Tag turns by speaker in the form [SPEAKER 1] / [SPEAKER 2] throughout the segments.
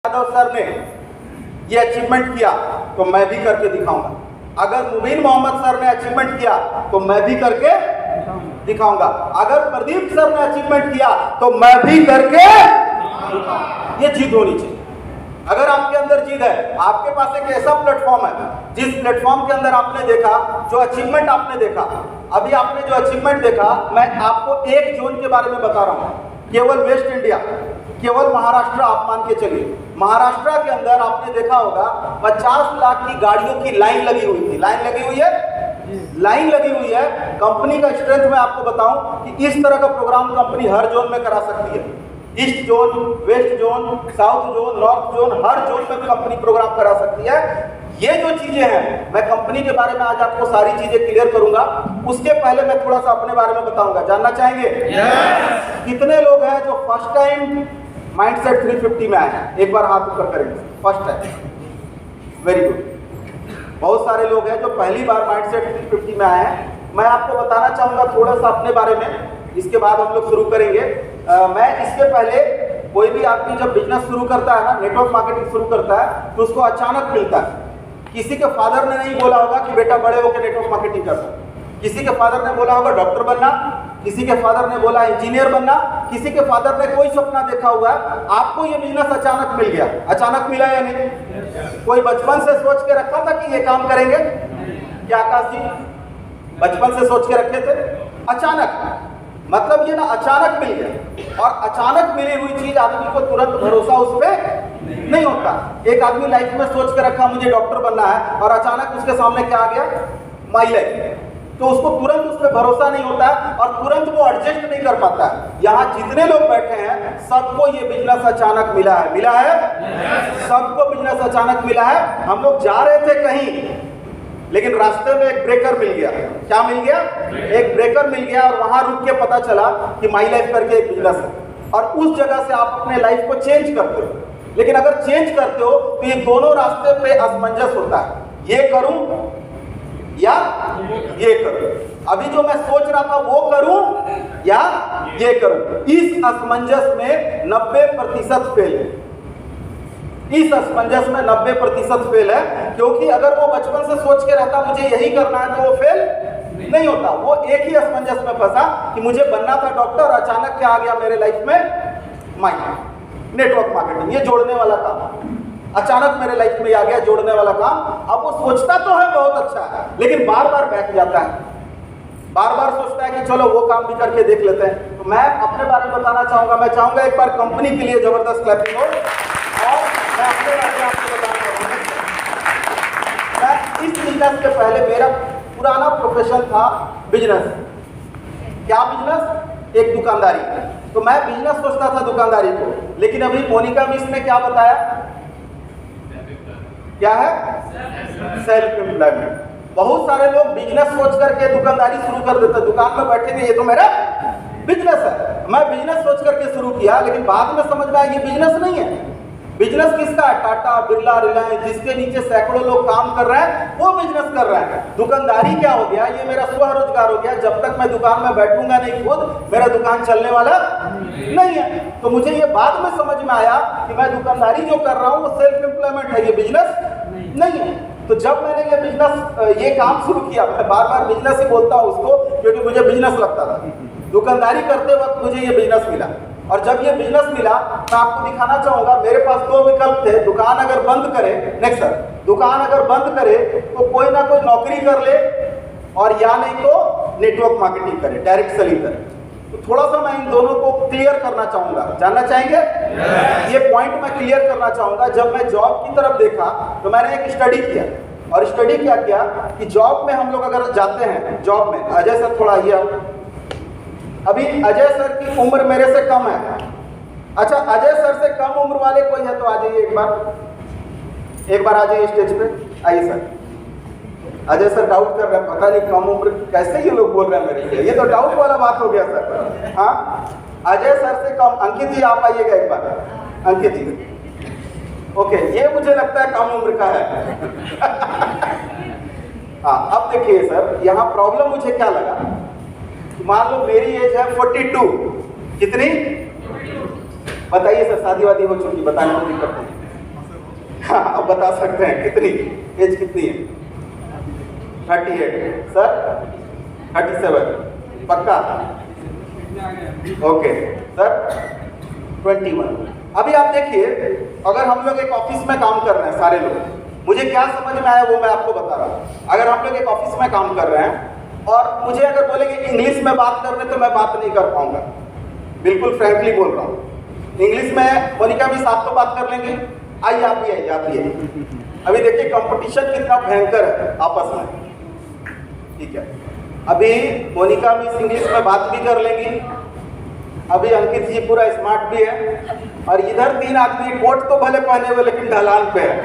[SPEAKER 1] Yadav sir ने ये achievement किया तो मैं भी करके दिखाऊंगा। अगर मुबीन मोहम्मद सर ने अचीवमेंट किया तो मैं भी करके दिखाऊंगा। अगर प्रदीप सर ने अचीवमेंट किया तो मैं भी करके दिखाऊंगा। ये जिद होनी चाहिए। अगर आपके अंदर जिद है, आपके पास एक ऐसा प्लेटफॉर्म है जिस प्लेटफॉर्म के अंदर आपने देखा, जो अचीवमेंट आपने देखा, अभी आपने जो अचीवमेंट देखा, मैं आपको एक जोन के बारे में बता रहा हूं, केवल वेस्ट इंडिया, केवल महाराष्ट्र आप मान के चलिए। महाराष्ट्र के अंदर आपने देखा होगा 50 लाख की गाड़ियों की लाइन लगी हुई थी। लाइन लगी हुई है, लाइन लगी हुई है। कंपनी का स्ट्रेंथ मैं आपको बताऊं कि इस तरह का प्रोग्राम कंपनी हर जोन में करा सकती है। East zone, west zone, south zone, north zone, हर जोन में कंपनी प्रोग्राम करा सकती है। ये जो चीजें हैं, मैं कंपनी के बारे में आज आपको सारी चीजें क्लियर करूंगा। उसके पहले मैं थोड़ा सा अपने बारे में बताऊंगा। जानना चाहेंगे? कितने लोग हैं जो फर्स्ट टाइम माइंडसेट 350 में आए हैं? एक बार हाथ ऊपर करेंगे। First time, very good. बहुत सारे लोग हैं जो पहली बार माइंडसेट 350 में आए हैं। मैं आपको बताना चाहूंगा थोड़ा सा अपने बारे में, इसके बाद हम लोग शुरू करेंगे। मैं इसके पहले, कोई भी आदमी जब बिजनेस शुरू करता है ना, नेटवर्क मार्केटिंग शुरू करता है, तो उसको अचानक मिलता है। किसी के फादर ने नहीं बोला होगा कि बेटा बड़े होकर नेटवर्क मार्केटिंग करना। किसी के फादर ने बोला होगा डॉक्टर बनना, किसी के फादर ने बोला इंजीनियर बनना, किसी के फादर ने कोई सपना देखा हुआ है। आपको ये बिजनेस अचानक मिल गया। अचानक मिला या नहीं? कोई बचपन से सोच के रखा था कि ये काम करेंगे? क्या आकाश जी बचपन से सोच के रखे थे? अचानक, मतलब ये ना अचानक मिल गया। और अचानक मिली हुई चीज आदमी को तुरंत भरोसा उस पर नहीं होता। एक आदमी लाइफ में सोच के रखा मुझे डॉक्टर बनना है, और अचानक उसके सामने क्या आ गया? My life. तो उसको तुरंत उस पर भरोसा नहीं होता और तुरंत वो एडजस्ट नहीं कर पाता। यहाँ जितने लोग बैठे हैं सबको ये बिजनेस अचानक मिला है। मिला है? सबको बिजनेस अचानक मिला है। हम लोग जा रहे थे कहीं, लेकिन रास्ते में एक ब्रेकर मिल गया। क्या मिल गया? एक ब्रेकर मिल गया, और वहां रुक के पता चला कि माई लाइफ करके एक बिजनेस है। और उस जगह से आप अपने लाइफ को चेंज करते हो। लेकिन अगर चेंज करते हो तो ये दोनों रास्ते पे असमंजस होता है, ये करूं या ये करूं। अभी जो मैं सोच रहा था वो करूं या ये करूं, इस असमंजस में 90% फेल है। इस असमंजस में 90% फेल है, क्योंकि अगर वो बचपन से सोच के रहता मुझे यही करना है तो वो फेल नहीं होता। वो एक ही असमंजस में फंसा कि मुझे बनना था डॉक्टर, अचानक क्या आ गया मेरे लाइफ में? नेटवर्क मार्केटिंग, ये जोड़ने वाला काम अचानक मेरे लाइफ में आ गया, जोड़ने वाला काम। अब वो सोचता तो है बहुत अच्छा है, लेकिन बार बार बैठ जाता है। बार बार सोचता है कि चलो वो काम भी करके देख लेते हैं। तो मैं अपने बारे में बताना चाहूंगा। मैं चाहूंगा एक बार कंपनी के लिए जबरदस्त क्लैपिंग हो। और मैं अपने बारे में आपको बताना चाहूंगा, मैं इस बिजनेस के पहले मेरा पुराना प्रोफेशन था बिजनेस। क्या बिजनेस? एक दुकानदारी। तो मैं बिजनेस सोचता था दुकानदारी को, लेकिन अभी मोनिका मिस ने क्या बताया? क्या है? Self employment. बहुत सारे लोग बिजनेस सोच करके दुकानदारी शुरू कर देते। दुकान में बैठे थे, ये तो मेरा बिजनेस है। मैं बिजनेस सोच करके शुरू किया, लेकिन बाद में समझ में आया ये बिजनेस नहीं है। बिजनेस किसका है? टाटा, बिरला, रिलायंस, जिसके नीचे सैकड़ों लोग काम कर रहे हैं, वो बिजनेस कर रहे हैं। दुकानदारी क्या हो गया? ये मेरा स्वरोजगार हो गया। जब तक मैं दुकान में बैठूंगा नहीं खुद, मेरा दुकान चलने वाला नहीं है। तो मुझे ये बाद में समझ में आया कि मैं दुकानदारी जो कर रहा हूँ वो सेल्फ एम्प्लॉयमेंट है, ये बिजनेस नहीं है। तो जब मैंने ये बिजनेस, ये काम शुरू किया, मैं बार बार बिजनेस ही बोलता हूँ उसको, क्योंकि मुझे बिजनेस लगता था। दुकानदारी करते वक्त मुझे ये बिजनेस मिला, और जब ये बिजनेस मिला मैं आपको दिखाना चाहूंगा। मेरे पास दो विकल्प थे। दुकान अगर बंद करे, नेक्स्ट सर, दुकान अगर बंद करे तो कोई ना कोई नौकरी कर ले, और या नहीं तो नेटवर्क मार्केटिंग करे, डायरेक्ट सेलिंग करे। तो थोड़ा सा मैं इन दोनों को क्लियर करना चाहूंगा। जानना चाहेंगे? ये पॉइंट मैं क्लियर करना चाहूंगा। जब मैं जॉब की तरफ देखा तो मैंने एक स्टडी किया, और स्टडी क्या किया कि जॉब में हम लोग अगर जाते हैं, जॉब में, अजय सर थोड़ा आइए। अभी अजय सर की उम्र मेरे से कम है। अच्छा, अजय सर से कम उम्र वाले कोई है तो आ जाइए एक बार आ जाइए स्टेज पे। आइए सर। अजय सर डाउट कर रहे हैं, पता नहीं कम उम्र कैसे ये लोग बोल रहे हैं मेरे लिए। ये तो डाउट वाला बात हो गया सर। हाँ, अजय सर से कम। अंकित जी आप आइएगा एक बार। अंकित जी, ओके, ये मुझे लगता है कम उम्र का है। हाँ, अब देखिए सर, यहाँ प्रॉब्लम मुझे क्या लगा। मान लो मेरी एज है 42। कितनी? बताइए सर, शादी वादी हो चुकी, बताने में दिक्कत नहीं। हाँ, आप बता सकते हैं कितनी एज कितनी है? 38 सर 37 पक्का? Okay sir 21। अभी आप देखिए, अगर हम लोग एक ऑफिस में काम कर रहे हैं सारे लोग, मुझे क्या समझ में आया वो मैं आपको बता रहा हूँ। अगर हम लोग एक ऑफिस में काम कर रहे हैं और मुझे अगर बोलेंगे इंग्लिश में बात करने, तो मैं बात नहीं कर पाऊंगा, बिल्कुल फ्रैंकली बोल रहा हूँ। इंग्लिश में मोनिका मिस आप तो बात कर लेंगे, आइए आप भी आइए, आप भी आइए। अभी देखिए कंपटीशन कितना भयंकर है आपस में, ठीक है। अभी मोनिका मिस इंग्लिश में बात भी कर लेंगी, अभी अंकित जी पूरा स्मार्ट भी है, और इधर 3 आदमी कोट तो भले पहने हुए लेकिन ढलान पे है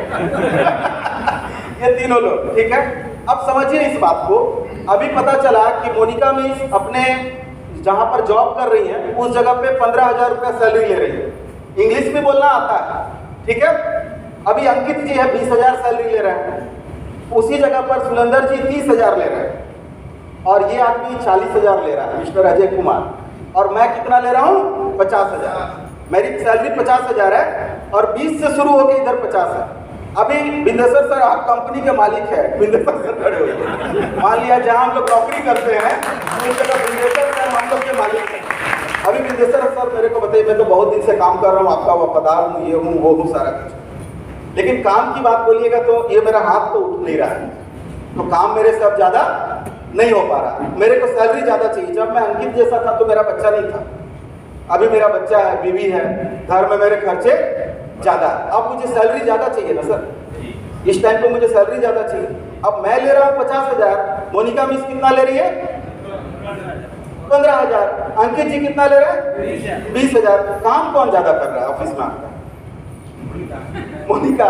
[SPEAKER 1] ये तीनों लोग, ठीक है। अब समझिए इस बात को। अभी पता चला कि मोनिका मिस अपने जहां पर जॉब कर रही है उस जगह पे 15,000 रुपया सैलरी ले रही है, इंग्लिश भी बोलना आता है, ठीक है। अभी अंकित जी है 20,000 सैलरी ले रहे हैं, उसी जगह पर सुरेंद्र जी 30,000 ले रहे हैं, और ये आदमी 40,000 ले रहा है, मिस्टर अजय कुमार, और मैं कितना ले रहा हूँ 50,000। मेरी सैलरी 50,000 है और 20 से शुरू होकर इधर 50 है। अभी बिंदेश्वर सर आप कंपनी के मालिक है, बिंदेश्वर सर खड़े हुए, मान लिया जहाँ हम लोग नौकरी करते हैं उस जगह बिंदेश्वर सर हम लोग के मालिक हैं। अभी बिंदेश्वर सर मेरे को बताइए, मैं तो बहुत दिन से काम कर रहा हूँ, आपका वफादार हूँ, ये हूँ वो हूँ सारा कुछ, लेकिन काम की बात बोलिएगा तो ये मेरा हाथ तो उठ नहीं रहा है, तो काम मेरे से अब ज़्यादा नहीं हो पा रहा। मेरे को सैलरी ज़्यादा चाहिए। जब मैं अंकित जैसा था तो मेरा बच्चा नहीं था, अभी मेरा बच्चा है, बीवी है, घर में मेरे खर्चे ज़्यादा है, अब मुझे सैलरी ज़्यादा चाहिए ना सर, इस टाइम पे मुझे सैलरी ज़्यादा चाहिए। अब मैं ले रहा हूँ 50,000, मोनिका मिस कितना ले रही है? 15,000। अंकित जी कितना ले रहे हैं? 20,000। काम कौन ज़्यादा कर रहा है ऑफिस में आपका? मोनिका,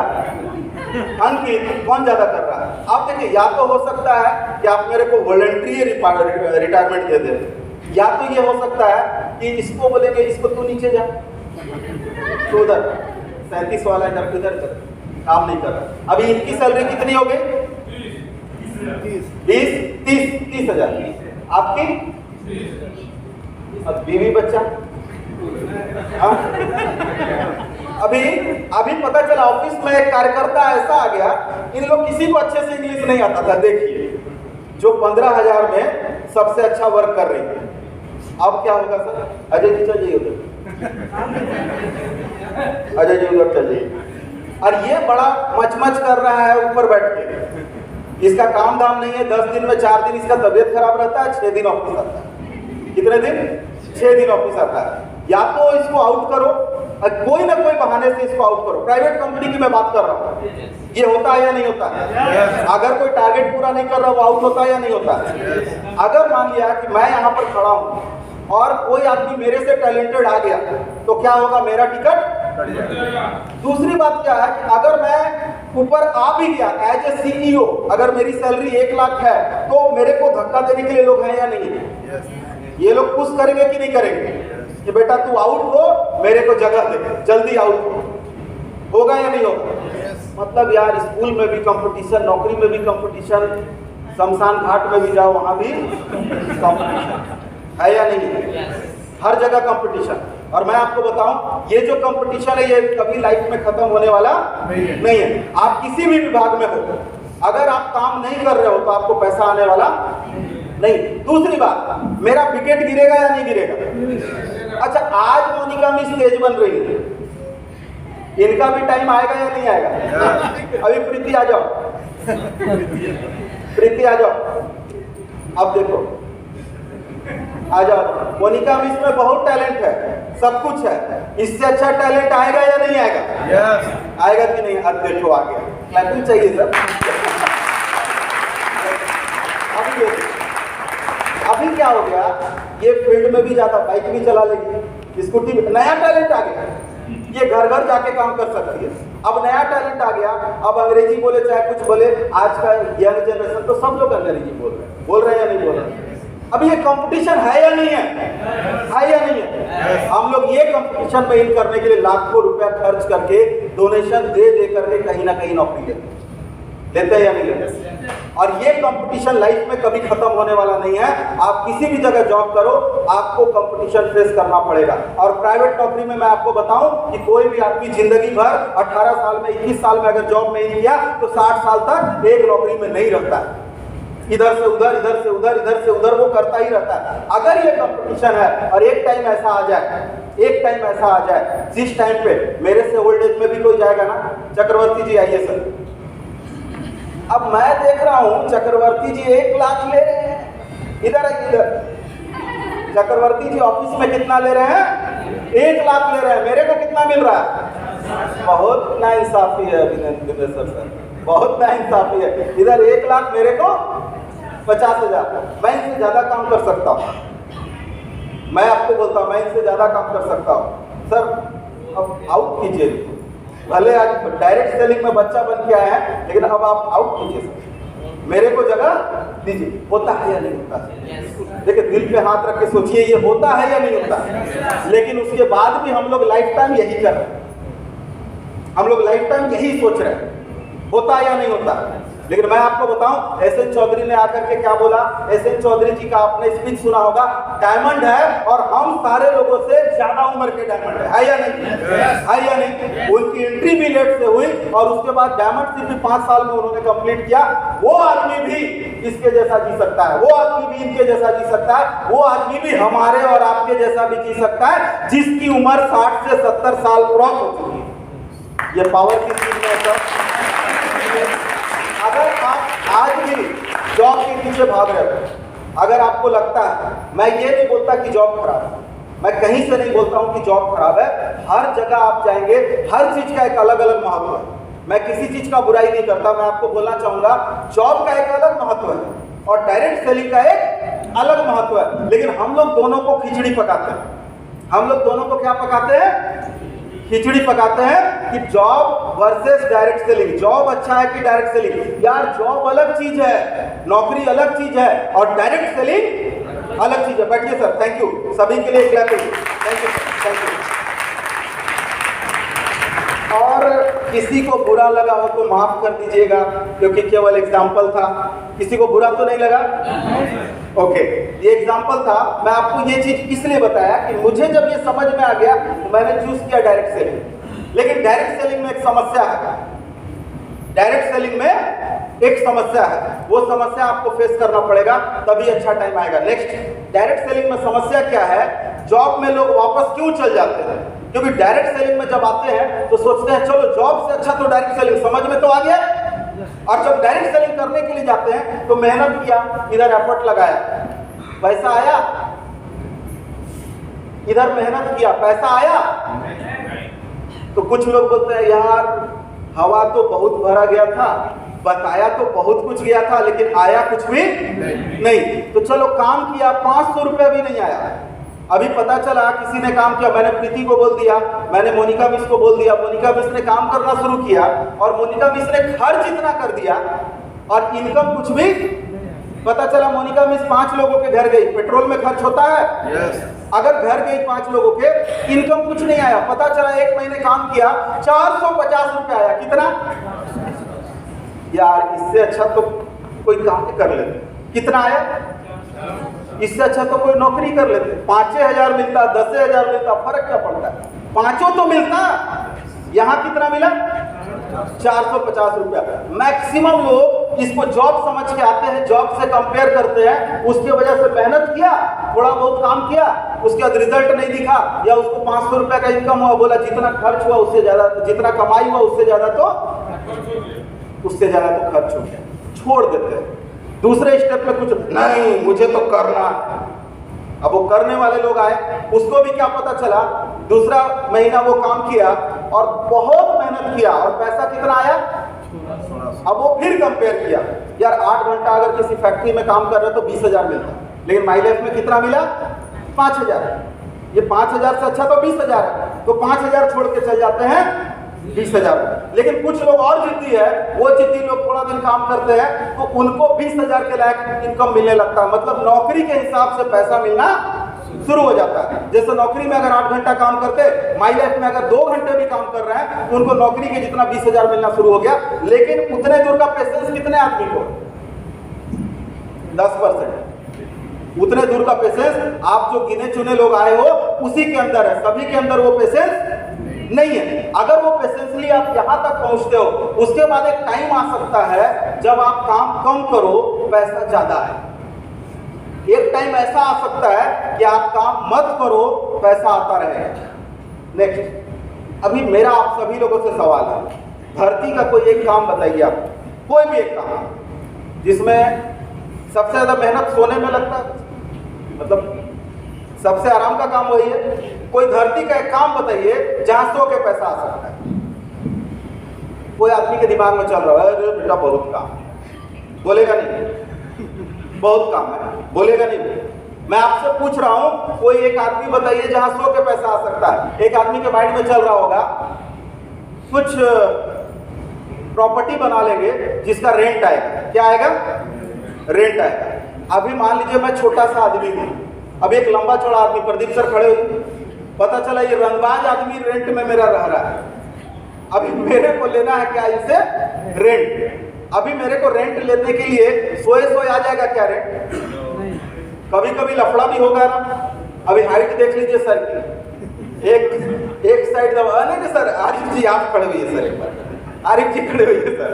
[SPEAKER 1] अंकित कौन ज्यादा कर रहा है? आप देखिए, या तो हो सकता है कि आप मेरे को वॉलंटरी रिटायरमेंट दे दें, या तो ये हो सकता है कि इसको बोलेंगे इसको तू नीचे जा, तो उधर 37 वाला इधर इधर काम नहीं कर रहा। अभी इनकी सैलरी कितनी हो गई? 30,000। आपकी? अब बीवी बच्चा, अभी पता चला ऑफिस में एक कार्यकर्ता ऐसा आ गया, इन लोग किसी को अच्छे से इंग्लिश नहीं आता था। देखिए, जो 15,000 में सबसे अच्छा वर्क कर रही है, अब क्या होगा सर? अजय जी चलिए उधर, अजय जी उधर चलिए। और ये बड़ा मचमच कर रहा है ऊपर बैठ के, इसका काम धाम नहीं है। 10 दिन में 4 दिन इसका तबीयत खराब रहता है, 6 दिन ऑफिस आता है। कितने दिन? 6 दिन ऑफिस आता है। या तो इसको आउट करो, कोई ना कोई बहाने से इसको आउट करो। प्राइवेट कंपनी की मैं बात कर रहा हूँ, ये होता है या नहीं होता है? अगर कोई टारगेट पूरा नहीं कर रहा वो आउट होता है या नहीं होता है? अगर मान लिया कि मैं यहाँ पर खड़ा हूँ और कोई आदमी मेरे से टैलेंटेड आ गया, तो क्या होगा? मेरा टिकट। दूसरी बात क्या है कि अगर मैं ऊपर आ भी गया एज ए CEO, अगर मेरी सैलरी 1 लाख है, तो मेरे को धक्का देने के लिए लोग हैं या नहीं? ये लोग पुश करेंगे कि नहीं करेंगे कि बेटा तू आउट हो, मेरे को जगह दे, जल्दी आउट हो। होगा या नहीं होगा? मतलब यार, स्कूल में भी कंपटीशन, नौकरी में भी कंपटीशन, शमशान घाट में भी जाओ वहां भी कंपटीशन है या नहीं? हर जगह कंपटीशन। और मैं आपको बताऊं, ये जो कंपटीशन है ये कभी लाइफ में खत्म होने वाला नहीं है। आप किसी भी विभाग में हो, अगर आप काम नहीं कर रहे हो तो आपको पैसा आने वाला नहीं। दूसरी बात, मेरा विकेट गिरेगा या नहीं गिरेगा? अच्छा, आज मोनिका मिस तेज बन रही है, इनका भी टाइम आएगा या नहीं आएगा? अभी प्रीति आ जाओ, प्रीति आ जाओ। अब देखो, आ जाओ। मोनिका मिस में बहुत टैलेंट है, सब कुछ है, इससे अच्छा टैलेंट आएगा या नहीं आएगा? आएगा कि नहीं? अब देखो आ गया, क्लैपिंग चाहिए सर। अभी क्या हो गया, ये फील्ड में भी जाता, बाइक भी चला लेगी, स्कूटी भी, नया टैलेंट आ गया, ये घर घर जाके काम कर सकती है। अब नया टैलेंट आ गया, अब अंग्रेजी बोले चाहे कुछ बोले, आज का यंग जनरेशन तो सब लोग अंग्रेजी बोल रहे हैं या नहीं बोल रहे? अब ये कंपटीशन है या नहीं है? है या नहीं है? हम लोग ये कंपटीशन में इन करने के लिए लाखों रुपया खर्च करके, डोनेशन दे करके कहीं ना कहीं नौकरी लेते हैं। लेते हैं या नहीं लेते? और ये कंपटीशन लाइफ में कभी खत्म होने वाला नहीं है। आप किसी भी जगह जॉब करो, आपको कंपटीशन फेस करना पड़ेगा। और प्राइवेट नौकरी में मैं आपको बताऊं कि कोई भी आदमी जिंदगी भर 18 साल में 21 साल में अगर जॉब नहीं किया तो 60 साल तक एक नौकरी में नहीं रहता है। इधर से उधर, इधर से उधर, इधर से उधर वो करता ही रहता है। अगर ये कंपटीशन है और एक टाइम ऐसा आ जाए जिस टाइम पे मेरे से ओल्ड एज में भी कोई जाएगा ना, चक्रवर्ती जी आइए सर। अब मैं देख रहा हूं चक्रवर्ती जी 1 लाख ले रहे हैं, इधर आइए इधर। चक्रवर्ती जी ऑफिस में कितना ले रहे हैं? 1 लाख ले रहे हैं। मेरे को कितना मिल रहा है? बहुत नाइंसाफी है अभिनंदन सर, बहुत नाइंसाफी है। इधर 1 लाख, मेरे को 50,000। मैं इनसे ज्यादा काम कर सकता हूँ, मैं आपको बोलता हूँ मैं इनसे ज्यादा काम कर सकता हूँ। सर अब आउट कीजिए, भले आज डायरेक्ट सेलिंग में बच्चा बन के आया है, लेकिन अब आप आउट कीजिए सर, मेरे को जगह दीजिए। होता है या नहीं होता? देखिए दिल पे हाथ रख के सोचिए, ये होता है या नहीं होता? लेकिन उसके बाद भी हम लोग लाइफ टाइम यही कर रहे हैं, हम लोग लाइफ टाइम यही सोच रहे हैं, होता है या नहीं होता? लेकिन मैं आपको बताऊं, एसएन चौधरी ने आकर के क्या बोला? एसएन चौधरी जी का आपने स्पीच सुना होगा, डायमंड है और हम सारे लोगों से ज्यादा उम्र के डायमंड है या नहीं? है या नहीं? उनकी एंट्री भी लेट से हुई और उसके बाद डायमंड सिर्फ 5 साल में उन्होंने कंप्लीट किया। वो आदमी भी इसके जैसा जी सकता है, वो आदमी भी इनके जैसा जी सकता है, वो आदमी भी हमारे और आपके जैसा भी जी सकता है, जिसकी उम्र 60 से 70 साल क्रॉस हो चुकी है। ये पावर की चीज में सर। अगर आप आज भी जॉब के पीछे भाग रहे हो, अगर आपको लगता है, मैं ये नहीं बोलता कि जॉब खराब है, मैं कहीं से नहीं बोलता हूं कि जॉब खराब है, हर जगह आप जाएंगे, हर चीज का एक अलग अलग महत्व है। मैं किसी चीज का बुराई नहीं करता, मैं आपको बोलना चाहूंगा जॉब का एक अलग महत्व है और डायरेक्ट सेलिंग का एक अलग महत्व है। लेकिन हम लोग दोनों को खिचड़ी पकाते हैं, हम लोग दोनों को क्या पकाते हैं? खिचड़ी पकाते हैं कि job versus direct selling, job अच्छा है कि डायरेक्ट सेलिंग? यार जॉब अलग चीज है, नौकरी अलग चीज है और डायरेक्ट सेलिंग अलग चीज है। बैठिए सर, थैंक यू सभी के लिए, clapping, thank you, thank you. और किसी को बुरा लगा हो तो माफ कर दीजिएगा, क्योंकि केवल एग्जाम्पल था। किसी को बुरा तो नहीं लगा? ओके, ये एग्जाम्पल था। मैं आपको ये चीज इसलिए बताया कि मुझे जब ये समझ में आ गया तो मैंने चूज किया डायरेक्ट सेलिंग। लेकिन डायरेक्ट सेलिंग में एक समस्या है, डायरेक्ट सेलिंग में एक समस्या है, वो समस्या आपको फेस करना पड़ेगा, तभी अच्छा टाइम आएगा। नेक्स्ट, डायरेक्ट सेलिंग में समस्या क्या है? जॉब में लोग वापस क्यों चल जाते हैं? क्योंकि डायरेक्ट सेलिंग में जब आते हैं तो सोचते हैं चलो जॉब से अच्छा तो डायरेक्ट सेलिंग, समझ में तो आ गया। और जब डायरेक्ट सेलिंग करने के लिए जाते हैं तो मेहनत किया, इधर एफर्ट लगाया, पैसा आया, इधर मेहनत किया, पैसा आया। तो कुछ लोग बोलते हैं यार हवा तो बहुत भरा गया था, बताया तो बहुत कुछ गया था, लेकिन आया कुछ भी नहीं। तो चलो काम किया, 500 रुपया भी नहीं आया। अभी पता चला किसी ने काम किया, मैंने प्रीति को बोल दिया, मैंने मोनिका मिस को बोल दिया, मोनिका मिस ने काम करना शुरू किया और मोनिका मिस ने खर्च इतना कर दिया और इनकम कुछ भी। पता चला मोनिका मिस 5 लोगों के घर गई, पेट्रोल में खर्च होता है। अगर घर गई 5 लोगों के, इनकम कुछ नहीं आया। पता चला 1 महीने काम किया, 450 रुपया आया। कितना? यार इससे अच्छा तो कोई काम कर लेते। कितना आया? इससे अच्छा तो कोई नौकरी कर लेते। 5-6 हजार मिलता, 10 हजार मिलता, फर्क क्या पड़ता है? 5 तो मिलता। यहाँ कितना मिला? 450 रुपया। मैक्सिमम लोग इसको जॉब समझ के आते हैं, जॉब से कंपेयर करते हैं, उसकी वजह से मेहनत किया, थोड़ा बहुत काम किया, उसके बाद रिजल्ट नहीं दिखा, या उसको 500 रुपया का इनकम हुआ, बोला जितना खर्च हुआ उससे ज्यादा, जितना कमाई हुआ उससे ज्यादा तो खर्च हो गया, छोड़ देते हैं। दूसरे स्टेप में कुछ नहीं, मुझे तो करना। अब वो करने वाले लोग आए, उसको भी क्या पता चला, दूसरा महीना वो काम किया और बहुत मेहनत किया और पैसा कितना आया? अब वो फिर कंपेयर किया, यार 8 घंटा अगर किसी फैक्ट्री में काम कर रहे तो 20,000 मिलता, लेकिन माई लाइफ में कितना मिला? 5,000। ये 5,000 से अच्छा तो 20,000 है, तो 5,000 छोड़ के चल जाते हैं 20,000। लेकिन कुछ लोग और जिद्दी है, वो जिद्दी लोग थोड़ा दिन काम करते हैं तो उनको 20,000 के लायक इनकम मिलने लगता है। मतलब नौकरी के हिसाब से पैसा मिलना शुरू हो जाता है। जैसे नौकरी में अगर 8 घंटा काम करते, माई लाइफ में अगर 2 घंटे भी काम कर रहे हैं तो उनको नौकरी के जितना 20,000 मिलना शुरू हो गया। लेकिन उतने दूर का पेशेंस कितने आदमी को? 10%। उतने दूर का पेशेंस आप जो गिने चुने लोग आए हो उसी के अंदर है, सभी के अंदर वो पेशेंस नहीं है। अगर वो पेशेंसली आप यहां तक पहुंचते हो, उसके बाद एक टाइम आ सकता है जब आप काम कम करो, पैसा ज्यादा है। एक टाइम ऐसा आ सकता है कि आप काम मत करो, पैसा आता रहेगा। नेक्स्ट, अभी मेरा आप सभी लोगों से सवाल है, भर्ती का कोई एक काम बताइए आप, कोई भी एक काम जिसमें सबसे ज्यादा मेहनत सोने में लगता है, मतलब सबसे आराम का काम वही है। कोई धरती का एक काम बताइए जहां सो के पैसा आ सकता है। कोई आदमी के दिमाग में चल रहा है, अरे बेटा बहुत काम है, बोलेगा नहीं, बहुत काम है, बोलेगा नहीं। मैं आपसे पूछ रहा हूं, कोई एक आदमी बताइए जहां सो के पैसा आ सकता है। एक आदमी के माइंड में चल रहा होगा कुछ प्रॉपर्टी बना लेंगे जिसका रेंट आएगा। क्या आएगा? रेंट आएगा। अभी मान लीजिए मैं छोटा सा आदमी हूं, अब एक लंबा चौड़ा आदमी प्रदीप सर खड़े हुए, पता चला ये रंगबाज आदमी रेंट में मेरा रह रहा है। अभी मेरे को लेना है क्या इसे? रेंट। अभी मेरे को रेंट लेने के लिए सोए आ जाएगा क्या रेंट? कभी कभी लफड़ा भी होगा ना। अभी हाइट देख लीजिए सर की, एक साइड नहीं सर, आरिफ जी आप खड़े हुए सर, एक बार आरिफ जी खड़े हुए सर,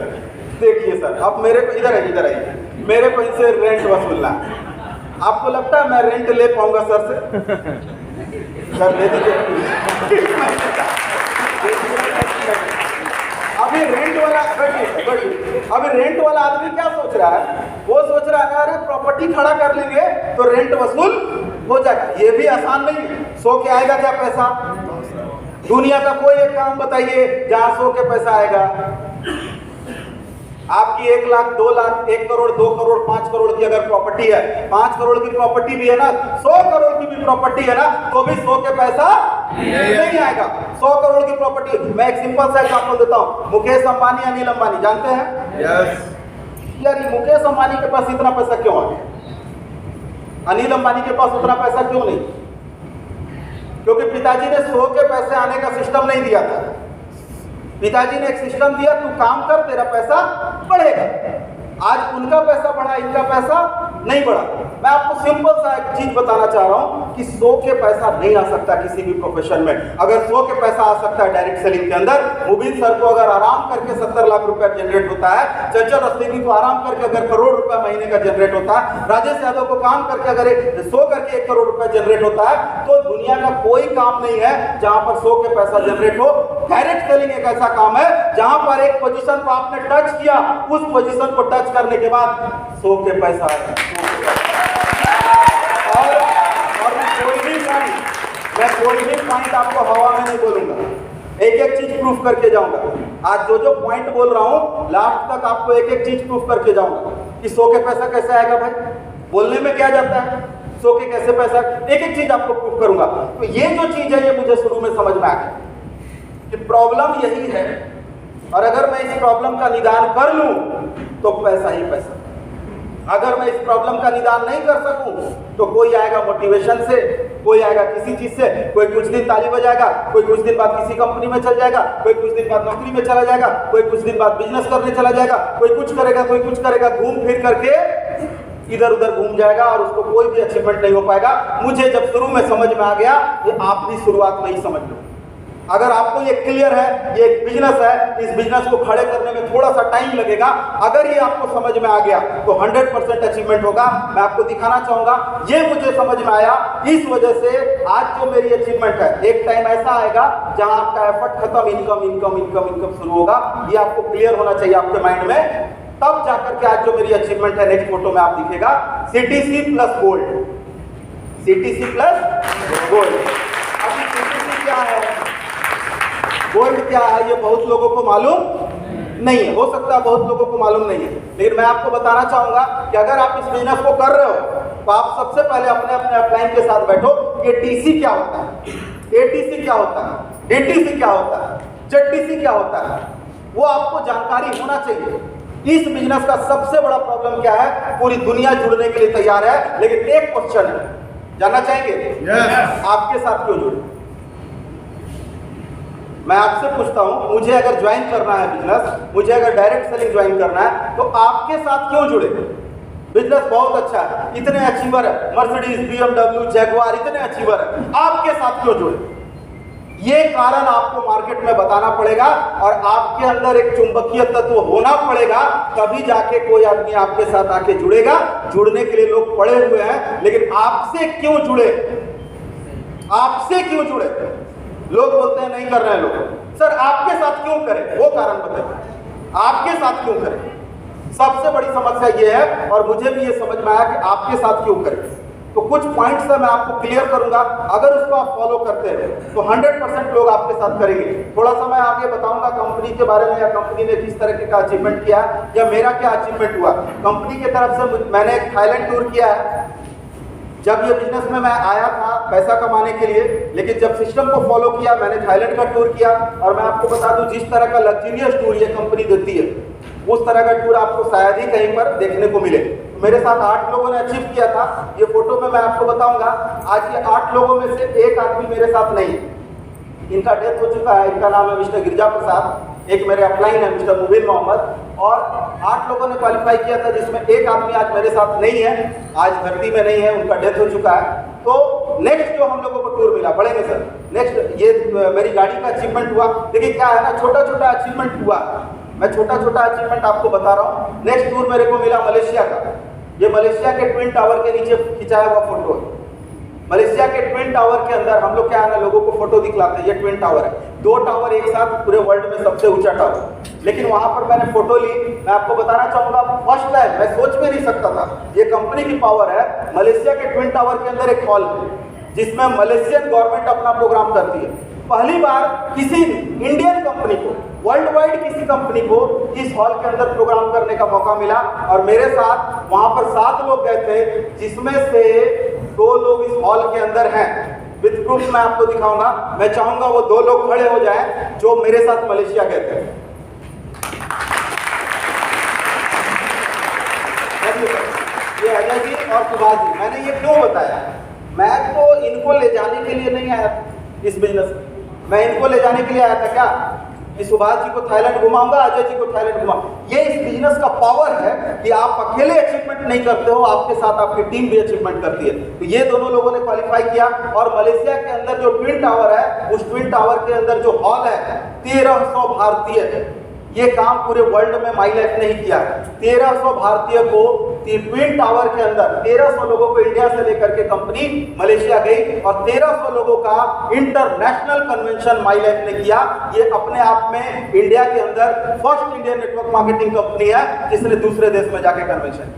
[SPEAKER 1] देखिए सर, अब मेरे को इधर आइए, मेरे को इनसे रेंट वसूलना है। आपको लगता है मैं रेंट ले पाऊंगा सर से? सर दे दीजिए। अभी रेंट वाला अभी रेंट वाला आदमी क्या सोच रहा है? वो सोच रहा है अरे प्रॉपर्टी खड़ा कर लेंगे तो रेंट वसूल हो जाएगा। ये भी आसान नहीं है। सो के आएगा क्या पैसा? दुनिया का कोई एक काम बताइए जहां सो के पैसा आएगा। आपकी 1 लाख, 2 लाख, 1 करोड़, 2 करोड़, 5 करोड़ की अगर प्रॉपर्टी है, 5 करोड़ की प्रॉपर्टी भी है ना, 100 करोड़ की भी प्रॉपर्टी है ना, तो भी 100 के पैसा नहीं आएगा। 100 करोड़ की प्रॉपर्टी, मैं एक सिंपल सा एग्जांपल देता हूं। मुकेश अंबानी, अनिल अंबानी जानते हैं? यस। यार मुकेश अंबानी के पास इतना पैसा क्यों आ गया? अनिल अंबानी के पास उतना पैसा क्यों नहीं? क्योंकि पिताजी ने 100 के पैसे आने का सिस्टम नहीं दिया था। पिताजी ने एक सिस्टम दिया, तू काम कर तेरा पैसा बढ़ेगा। आज उनका पैसा बढ़ा, इनका पैसा नहीं बढ़ा। मैं आपको सिंपल सा एक चीज बताना चाह रहा हूं कि 100 के पैसा नहीं आ सकता किसी भी प्रोफेशन में। अगर 100 के पैसा आ सकता है डायरेक्ट सेलिंग के अंदर, मुबीन सर को अगर आराम करके 70 लाख रुपया जनरेट होता है, चंचल रस्तगी को आराम करके अगर करोड़ रुपया महीने का जनरेट होता है, राजेश यादव को काम करके अगर 100 करके 1 करोड़ रुपया जनरेट होता है, तो दुनिया का कोई काम नहीं है जहां पर 100 के पैसा जनरेट हो। डायरेक्ट सेलिंग एक ऐसा काम है जहां पर एक पोजीशन को आपने टच किया, उस पोजीशन को टच करने के बाद 100 के पैसा आएगा। और मैं कोई भी पॉइंट आपको हवा में नहीं बोलूंगा, एक एक चीज प्रूफ करके जाऊंगा। आज जो पॉइंट बोल रहा हूं लास्ट तक आपको एक एक चीज प्रूफ करके जाऊंगा कि 100 के पैसा कैसे आएगा। भाई बोलने में क्या जाता है, 100 के कैसे पैसा, एक एक चीज आपको प्रूफ करूंगा। तो ये जो चीज है ये मुझे शुरू में समझ में आ गई कि प्रॉब्लम यही है, और अगर मैं इस प्रॉब्लम का निदान कर लूं तो पैसा ही पैसा। अगर मैं इस प्रॉब्लम का निदान नहीं कर सकूं तो कोई आएगा मोटिवेशन से, कोई आएगा किसी चीज से, कोई कुछ दिन ताली बजाएगा, कोई कुछ दिन बाद किसी कंपनी में चल जाएगा, कोई कुछ दिन बाद नौकरी में चला जाएगा, कोई कुछ दिन बाद बिजनेस करने चला जाएगा, कोई कुछ करेगा, कोई कुछ करेगा, घूम फिर करके इधर उधर घूम जाएगा और उसको कोई भी अचीवमेंट नहीं हो पाएगा। मुझे जब शुरू में समझ में आ गया, ये आप भी शुरुआत में ही समझ लो। अगर आपको ये क्लियर है, ये एक बिजनेस है, इस बिजनेस को खड़े करने में थोड़ा सा टाइम लगेगा, अगर ये आपको समझ में आ गया तो 100% अचीवमेंट होगा। मैं आपको दिखाना चाहूंगा, ये मुझे समझ में आया, इस वजह से आज जो मेरी अचीवमेंट है, एक टाइम ऐसा आएगा जहां आपका एफर्ट खत्म, इनकम इनकम इनकम इनकम शुरू होगा। ये आपको क्लियर होना चाहिए आपके माइंड में, तब जाकर के आज जो मेरी अचीवमेंट है नेक्स्ट फोटो में आप दिखेगा, CTC plus gold. CTC plus gold. अभी CTC क्या है, गोल्ड क्या है, ये बहुत लोगों को मालूम नहीं है। हो सकता है बहुत लोगों को मालूम नहीं है, लेकिन मैं आपको बताना चाहूंगा कि अगर आप इस बिजनेस को कर रहे हो तो आप सबसे पहले अपने अपने अपलाइन के साथ बैठो कि TC क्या होता है, ATC क्या होता है, DTC क्या होता है, ZTC क्या होता है, वो आपको जानकारी होना चाहिए। इस बिजनेस का सबसे बड़ा प्रॉब्लम क्या है, पूरी दुनिया जुड़ने के लिए तैयार है, लेकिन एक क्वेश्चन है, जानना चाहेंगे? आपके साथ क्यों जुड़े? मैं आपसे पूछता हूं, मुझे अगर ज्वाइन करना है बिजनेस, मुझे अगर डायरेक्ट सेलिंग ज्वाइन करना है, तो आपके साथ क्यों जुड़े? बिजनेस बहुत अच्छा है, इतने अचीवर है, मर्सिडीज, BMW, जैगुआर, इतने अचीवर है, आपके साथ क्यों जुड़े? ये कारण आपको मार्केट में बताना पड़ेगा और आपके अंदर एक चुंबकीय तत्व होना पड़ेगा, तभी जाके कोई आदमी आपके साथ आके जुड़ेगा। जुड़ने के लिए लोग पड़े हुए हैं, लेकिन आपसे क्यों जुड़े? आपसे क्यों जुड़े? लोग बोलते हैं नहीं कर रहे हैं लोग। सर आपके साथ क्यों करें? वो कारण बताइए, आपके साथ क्यों करें? सबसे बड़ी समस्या ये है, और मुझे भी ये समझ में आया कि आपके साथ क्यों करें। तो कुछ पॉइंट्स मैं आपको क्लियर करूंगा, अगर उसको आप फॉलो करते हैं तो 100% लोग आपके साथ करेंगे। थोड़ा सा मैं आगे बताऊंगा कंपनी के बारे में, या कंपनी ने किस तरह का अचीवमेंट किया, या मेरा क्या अचीवमेंट हुआ। कंपनी की तरफ से मैंने एक थाईलैंड टूर किया है। जब ये बिजनेस में मैं आया था पैसा कमाने के लिए, लेकिन जब सिस्टम को फॉलो किया, मैंने थाईलैंड का टूर किया। और मैं आपको बता दूं, जिस तरह का लग्जरियस टूर ये कंपनी देती है, उस तरह का टूर आपको शायद ही कहीं पर देखने को मिले। मेरे साथ 8 लोगों ने अचीव किया था। ये फोटो में मैं आपको बताऊंगा, आज ये 8 लोगों में से एक आदमी मेरे साथ नहीं है, इनका डेथ हो चुका है। इनका नाम है मिस्टर गिरजा प्रसाद, एक मेरे अपलाइन है मिस्टर मुबीन मोहम्मद। और 8 लोगों ने क्वालिफाई किया था, जिसमें एक आदमी आज मेरे साथ नहीं है, आज धरती में नहीं है, उनका डेथ हो चुका है। तो नेक्स्ट जो हम लोगों को टूर मिला, बढ़ेंगे सर, नेक्स्ट ये मेरी गाड़ी का अचीवमेंट हुआ। देखिए क्या है ना, छोटा छोटा अचीवमेंट हुआ, मैं छोटा छोटा अचीवमेंट आपको बता रहा हूँ। नेक्स्ट टूर मेरे को मिला मलेशिया का। ये मलेशिया के ट्विन टावर के नीचे खिंचाया हुआ फोटो है। मलेशिया के ट्विन टावर के अंदर हम लोग क्या है ना, लोगों को फोटो दिखलाते हैं। ये ट्विन टावर है, 2 टावर एक साथ, पूरे वर्ल्ड में सबसे ऊंचा टावर। लेकिन वहां पर मैंने फोटो ली। मैं आपको बताना चाहूंगा, फर्स्ट टाइम, मैं सोच भी नहीं सकता था, ये कंपनी की पावर है। मलेशिया के ट्विन टावर के अंदर एक हॉल है, जिसमें मलेशियन गवर्नमेंट अपना प्रोग्राम करती है। पहली बार किसी इंडियन कंपनी को, वर्ल्ड वाइड किसी कंपनी को इस हॉल के अंदर प्रोग्राम करने का मौका मिला। और मेरे साथ वहां पर 7 लोग गए थे, जिसमें से 2 लोग इस हॉल के अंदर हैं। विद प्रूफ मैं आपको दिखाऊंगा। मैं चाहूंगा वो 2 लोग खड़े हो जाएं जो मेरे साथ मलेशिया गए थे। ये अजय जी और सुभाष जी। मैंने ये क्यों बताया? मैं तो इनको ले जाने के लिए नहीं आया इस बिजनेस में। मैं इनको ले जाने के लिए आया था क्या, कि सुभाष जी को थाईलैंड घुमाऊंगा, अजय जी को थाईलैंड घुमाऊंगा। ये इस बिजनेस का पावर है कि आप अकेले अचीवमेंट नहीं करते हो, आपके साथ आपकी टीम भी अचीवमेंट करती है। तो ये दोनों लोगों ने क्वालिफाई किया। और मलेशिया के अंदर जो ट्विन टावर है, उस ट्विन टावर के अंदर जो हॉल है, 1300 भारतीय है। ये काम पूरे वर्ल्ड में माई लाइफ नहीं किया। 1300 भारतीय को ट्विन टावर के अंदर, 1300 लोगों को इंडिया से लेकर के कंपनी मलेशिया गई, और 1300 लोगों का इंटरनेशनल कन्वेंशन माई लाइफ ने किया। ये अपने आप में इंडिया के अंदर first Indian network marketing company है जिसने दूसरे देश में जाके कन्वेंशन,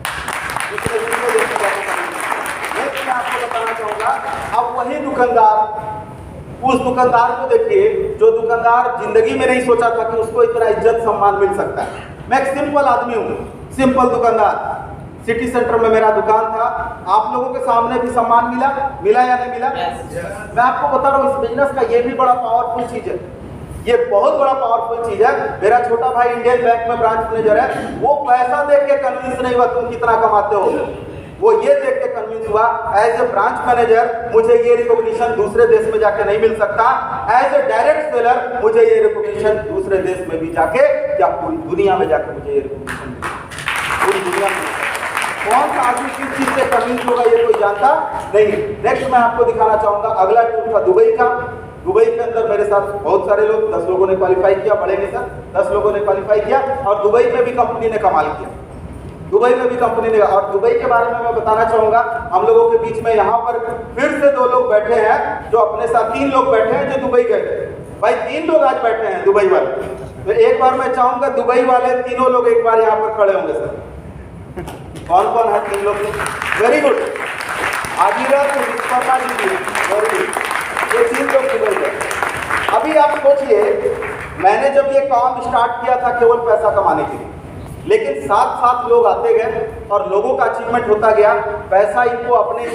[SPEAKER 1] दूसरे देश में जाके कन्वेंशन। मैं आपको बताना चाहूंगा, अब वही दुकानदार, उस दुकानदार को देखिए जो दुकानदार जिंदगी में नहीं सोचा था कि उसको इतना इज्जत सम्मान मिल सकता है। मैं एक सिंपल आदमी हूँ, सिंपल दुकानदार, सिटी सेंटर में मेरा दुकान था। आप लोगों के सामने भी सम्मान मिला, मिला या नहीं मिला? मैं आपको बता रहा हूँ, इस बिजनेस का ये भी बड़ा पावरफुल चीज है, ये बहुत बड़ा पावरफुल चीज है। मेरा छोटा भाई इंडियन बैंक में ब्रांच मैनेजर है, वो पैसा देख के कन्विंस नहीं हुआ तुम कितना कमाते हो, वो ये देख के कन्विंस हुआ एज ए ब्रांच मैनेजर मुझे ये रिकॉग्निशन दूसरे देश में जाके नहीं मिल सकता। एज ए डायरेक्ट सेलर मुझे ये रिकॉग्निशन दूसरे देश में भी जाके, या पूरी दुनिया में जाके मुझे ये रिकॉग्निशन मिलेगा। पूरी दुनिया में कौन सा आदमी किस चीज से कन्विंस होगा ये कोई जानता नहीं। नेक्स्ट मैं आपको दिखाना चाहूंगा, अगला टूर था दुबई का। दुबई के अंदर मेरे साथ बहुत सारे लोग, 10 लोगों ने क्वालिफाई किया, बढ़ेंगे सर, 10 लोगों ने क्वालिफाई किया। और दुबई में भी कंपनी ने कमाल किया, दुबई में भी कंपनी ने। और दुबई के बारे में मैं बताना चाहूंगा, हम लोगों के बीच में यहाँ पर फिर से 2 लोग बैठे हैं जो अपने साथ, 3 लोग बैठे हैं जो दुबई गए थे। भाई 3 लोग आज बैठे हैं दुबई वाले। तो एक बार मैं चाहूंगा दुबई वाले तीनों लोग एक बार यहाँ पर खड़े होंगे सर। कौन कौन है 3 लोग? वेरी गुड, आदिरा तो विश्वकर्मा जी भी, वेरी गुड, ये 3 लोग दुबई गए। अभी आप सोचिए, मैंने जब ये काम स्टार्ट किया था केवल पैसा कमाने के लिए, लेकिन साथ साथ लोग आते गए और लोगों का अचीवमेंट होता गया। पैसा इनको अपने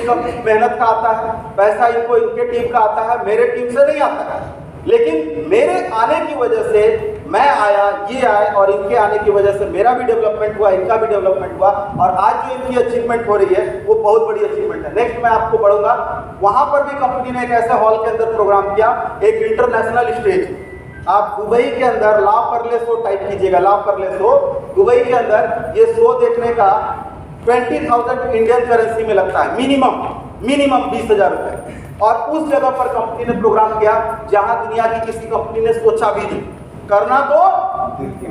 [SPEAKER 1] मेहनत का आता है, पैसा इनको इनके टीम का आता है, मेरे टीम से नहीं आता है। लेकिन मेरे आने की वजह से मैं आया, ये आए और इनके आने की वजह से मेरा भी डेवलपमेंट हुआ, इनका भी डेवलपमेंट हुआ और आज जो इनकी अचीवमेंट हो रही है वो बहुत बड़ी अचीवमेंट है। नेक्स्ट मैं आपको बढ़ूंगा, वहां पर भी कंपनी ने एक ऐसे हॉल के अंदर प्रोग्राम किया, एक इंटरनेशनल स्टेज। आप दुबई के अंदर ला परले शो टाइप कीजिएगा, ला परले शो, दुबई के अंदर ये शो देखने का 20,000 इंडियन करेंसी में लगता है, मिनिमम 20,000 रुपए। और उस जगह पर कंपनी ने प्रोग्राम किया जहां दुनिया की किसी कंपनी ने सोचा भी नहीं, करना तो